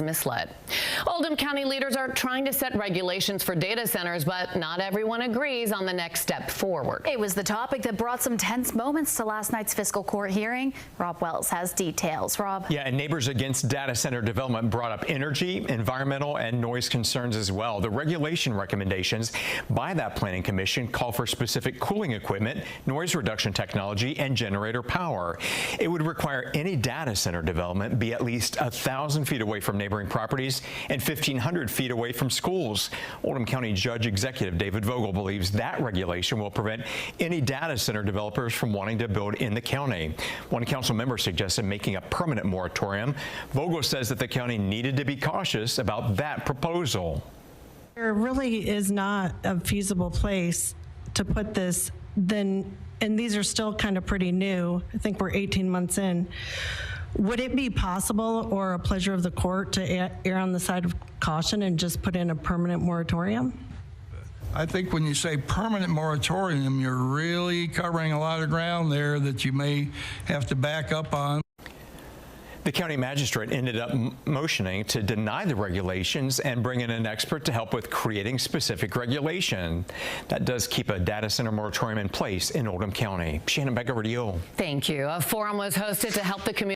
misled. Oldham County leaders are trying to set regulations for data centers, but not everyone agrees on the next step forward. It was the topic that brought some tense moments to last night's fiscal court hearing. Rob Wells has details. Rob. Yeah, and neighbors against data center development brought up energy, environmental, and noise concerns as well. The regulation recommendations by that planning commission call for specific cooling equipment, noise reduction technology, and generator power. It would require any data center development be at least 1,000 feet away from neighboring properties and 1,500 feet away from schools. Oldham County Judge Executive David Vogel believes that regulation will prevent any data center developers from wanting to build in the county. One council member suggested making a permanent moratorium. Vogel says that the county needed to be cautious about that proposal. There really is not a feasible place to put this then, and these are still kind of pretty new. I think we're 18 months in. Would it be possible or a pleasure of the court to err on the side of caution and just put in a permanent moratorium? I think when you say permanent moratorium, you're really covering a lot of ground there that you may have to back up on. The county magistrate ended up motioning to deny the regulations and bring in an expert to help with creating specific regulation. That does keep a data center moratorium in place in Oldham County. Shannon, back over to you. Thank you. A forum was hosted to help the community